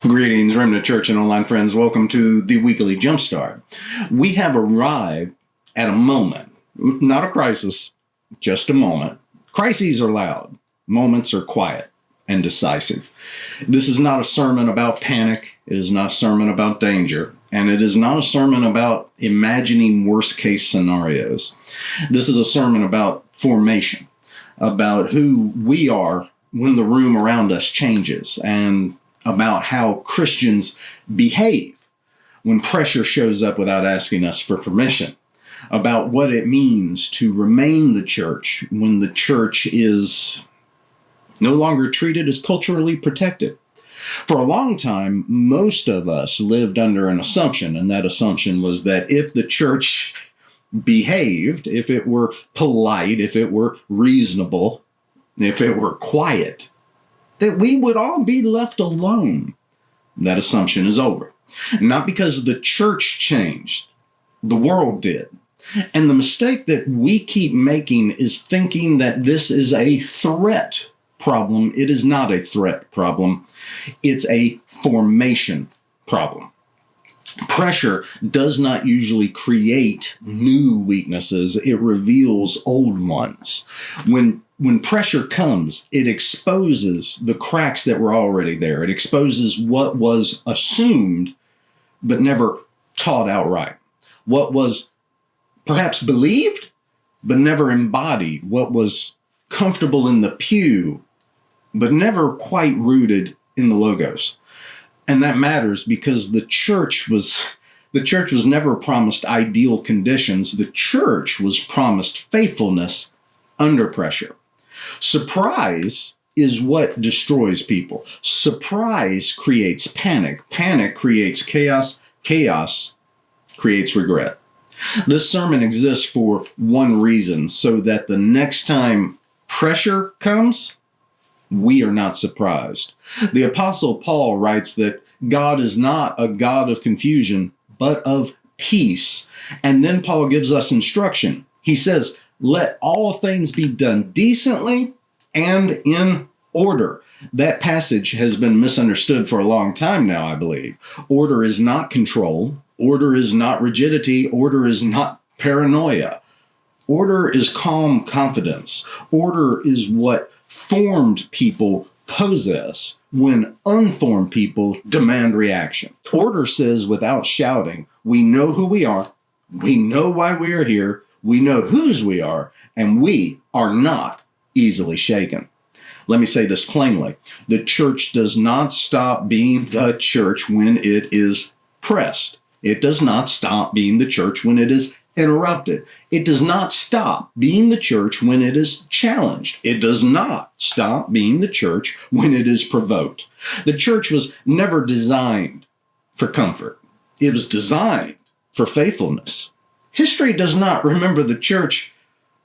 Greetings, Remnant Church and online friends. Welcome to the Weekly Jumpstart. We have arrived at a moment, not a crisis, just a moment. Crises are loud. Moments are quiet and decisive. This is not a sermon about panic. It is not a sermon about danger. And it is not a sermon about imagining worst case scenarios. This is a sermon about formation, about who we are when the room around us changes, and about how Christians behave when pressure shows up without asking us for permission, about what it means to remain the church when the church is no longer treated as culturally protected. For a long time, most of us lived under an assumption, and that assumption was that if the church behaved, if it were polite, if it were reasonable, if it were quiet, that we would all be left alone. That assumption is over. Not because the church changed, the world did. And the mistake that we keep making is thinking that this is a threat problem. It is not a threat problem. It's a formation problem. Pressure does not usually create new weaknesses. It reveals old ones. When pressure comes, it exposes the cracks that were already there. It exposes what was assumed but never taught outright. What was perhaps believed but never embodied. What was comfortable in the pew but never quite rooted in the Logos. And that matters because the church was never promised ideal conditions. The church was promised faithfulness under pressure. Surprise is what destroys people. Surprise creates panic. Panic creates chaos. Chaos creates regret. This sermon exists for one reason, so that the next time pressure comes, we are not surprised. The Apostle Paul writes that God is not a God of confusion, but of peace. And then Paul gives us instruction. He says, let all things be done decently and in order. That passage has been misunderstood for a long time now, I believe. Order is not control. Order is not rigidity. Order is not paranoia. Order is calm confidence. Order is what formed people possess when unformed people demand reaction. Order says without shouting, we know who we are, we know why we are here, we know whose we are, and we are not easily shaken. Let me say this plainly. The church does not stop being the church when it is pressed. It does not stop being the church when it is interrupted. It does not stop being the church when it is challenged. It does not stop being the church when it is provoked. The church was never designed for comfort. It was designed for faithfulness. History does not remember the church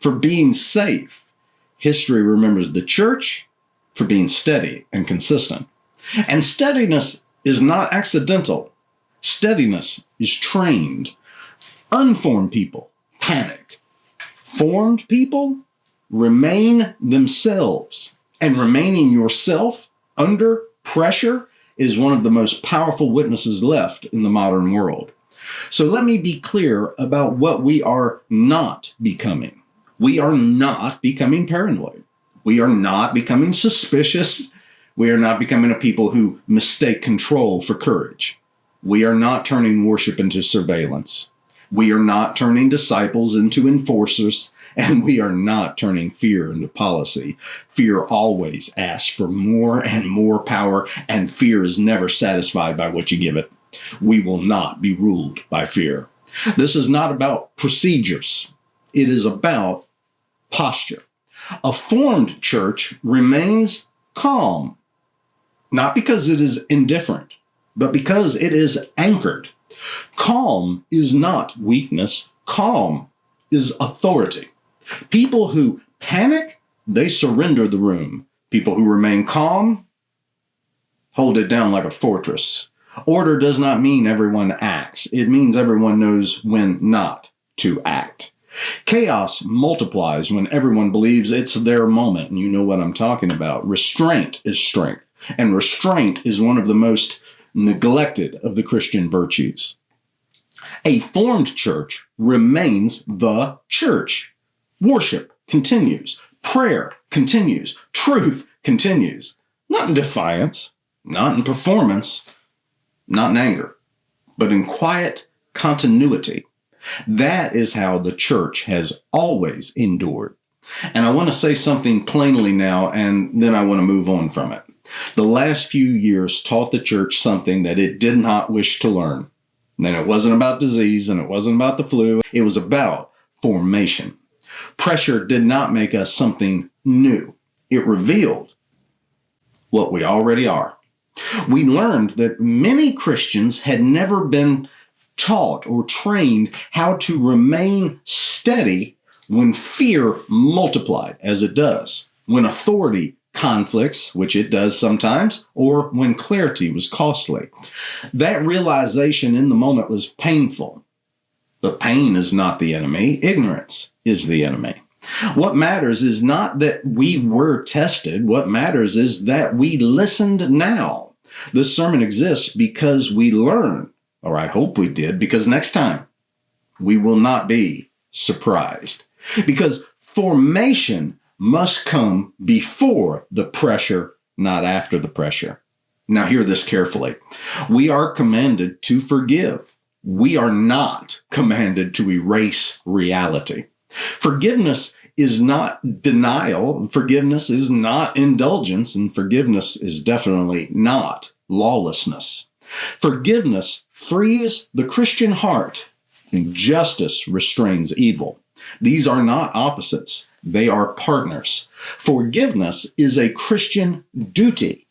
for being safe. History remembers the church for being steady and consistent. And steadiness is not accidental. Steadiness is trained. Unformed people panic. Formed people remain themselves. And remaining yourself under pressure is one of the most powerful witnesses left in the modern world. So let me be clear about what we are not becoming. We are not becoming paranoid. We are not becoming suspicious. We are not becoming a people who mistake control for courage. We are not turning worship into surveillance. We are not turning disciples into enforcers, and we are not turning fear into policy. Fear always asks for more and more power, and fear is never satisfied by what you give it. We will not be ruled by fear. This is not about procedures. It is about posture. A formed church remains calm, not because it is indifferent, but because it is anchored. Calm is not weakness. Calm is authority. People who panic, they surrender the room. People who remain calm hold it down like a fortress. Order does not mean everyone acts. It means everyone knows when not to act. Chaos multiplies when everyone believes it's their moment, and you know what I'm talking about. Restraint is strength, and restraint is one of the most neglected of the Christian virtues. A formed church remains the church. Worship continues. Prayer continues. Truth continues. Not in defiance, not in performance, not in anger, but in quiet continuity. That is how the church has always endured. And I want to say something plainly now, and then I want to move on from it. The last few years taught the church something that it did not wish to learn. And it wasn't about disease, and it wasn't about the flu. It was about formation. Pressure did not make us something new. It revealed what we already are. We learned that many Christians had never been taught or trained how to remain steady when fear multiplied, as it does, when authority conflicts, which it does sometimes, or when clarity was costly. That realization in the moment was painful. But pain is not the enemy. Ignorance is the enemy. What matters is not that we were tested. What matters is that we listened now. This sermon exists because we learned, or I hope we did, because next time we will not be surprised. Because formation must come before the pressure, not after the pressure. Now hear this carefully. We are commanded to forgive. We are not commanded to erase reality. Forgiveness is not denial. Forgiveness is not indulgence. And forgiveness is definitely not lawlessness. Forgiveness frees the Christian heart, and justice restrains evil. These are not opposites. They are partners. Forgiveness is a Christian duty.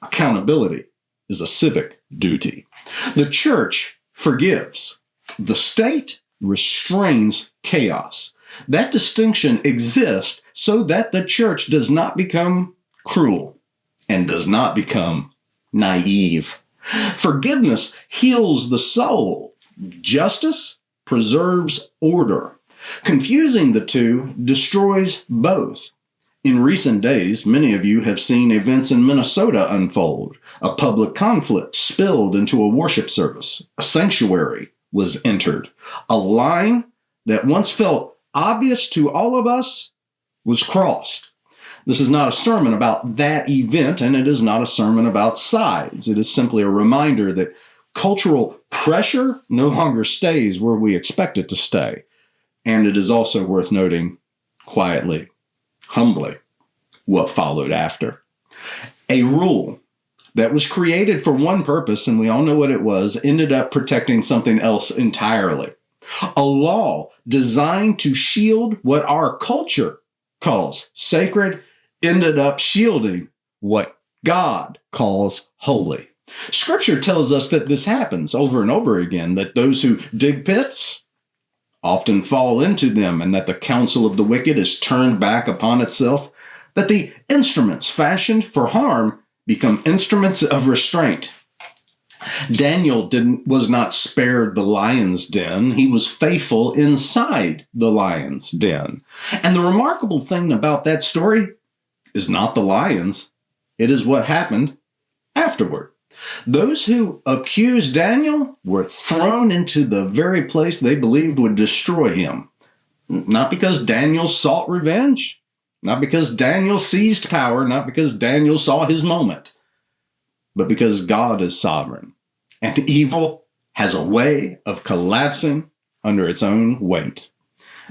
Accountability is a civic duty. The church forgives. The state restrains chaos. That distinction exists so that the church does not become cruel and does not become naïve. Forgiveness heals the soul. Justice preserves order. Confusing the two destroys both. In recent days, many of you have seen events in Minnesota unfold. A public conflict spilled into a worship service. A sanctuary was entered. A line that once felt obvious to all of us was crossed. This is not a sermon about that event, and it is not a sermon about sides. It is simply a reminder that cultural pressure no longer stays where we expect it to stay. And it is also worth noting quietly, humbly, what followed after. A rule that was created for one purpose, and we all know what it was, ended up protecting something else entirely. A law designed to shield what our culture calls sacred ended up shielding what God calls holy. Scripture tells us that this happens over and over again, that those who dig pits often fall into them, and that the counsel of the wicked is turned back upon itself, that the instruments fashioned for harm become instruments of restraint. Daniel was not spared the lion's den. He was faithful inside the lion's den. And the remarkable thing about that story is not the lions. It is what happened afterward. Those who accused Daniel were thrown into the very place they believed would destroy him. Not because Daniel sought revenge, not because Daniel seized power, not because Daniel saw his moment, but because God is sovereign. And evil has a way of collapsing under its own weight.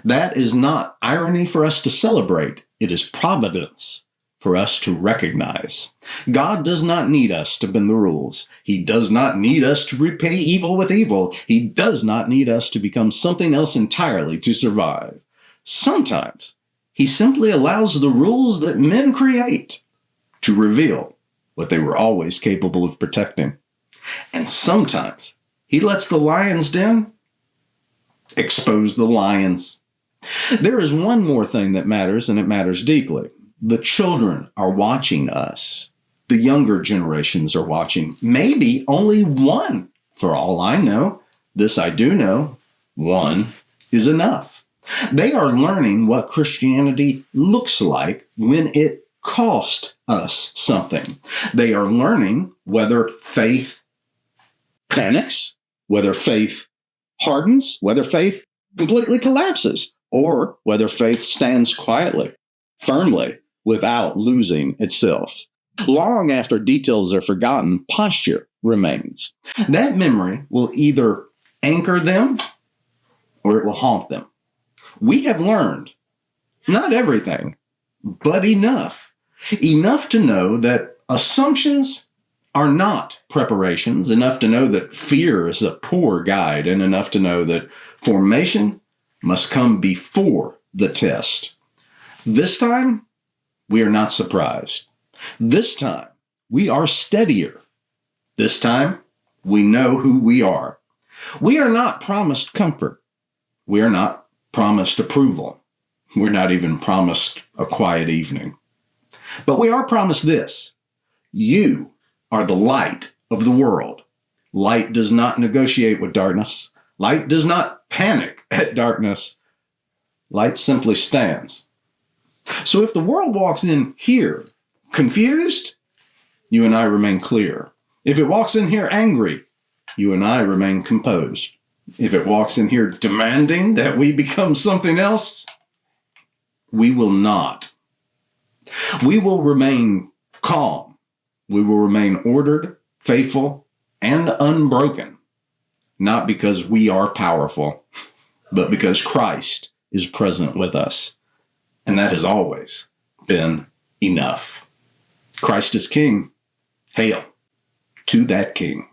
That is not irony for us to celebrate. It is providence for us to recognize. God does not need us to bend the rules. He does not need us to repay evil with evil. He does not need us to become something else entirely to survive. Sometimes he simply allows the rules that men create to reveal what they were always capable of protecting. And sometimes he lets the lion's den expose the lions. There is one more thing that matters, and it matters deeply. The children are watching us. The younger generations are watching. Maybe only one, for all I know. This I do know. One is enough. They are learning what Christianity looks like when it cost us something. They are learning whether faith panics, whether faith hardens, whether faith completely collapses, or whether faith stands quietly, firmly, without losing itself. Long after details are forgotten, posture remains. That memory will either anchor them or it will haunt them. We have learned not everything, but enough. Enough to know that assumptions are not preparations, enough to know that fear is a poor guide, and enough to know that formation must come before the test. This time, we are not surprised. This time, we are steadier. This time, we know who we are. We are not promised comfort. We are not promised approval. We're not even promised a quiet evening. But we are promised this: you are the light of the world. Light does not negotiate with darkness. Light does not panic at darkness. Light simply stands. So if the world walks in here confused, you and I remain clear. If it walks in here angry, you and I remain composed. If it walks in here demanding that we become something else, we will not. We will remain calm. We will remain ordered, faithful, and unbroken, not because we are powerful, but because Christ is present with us. And that has always been enough. Christ is King. Hail to that King.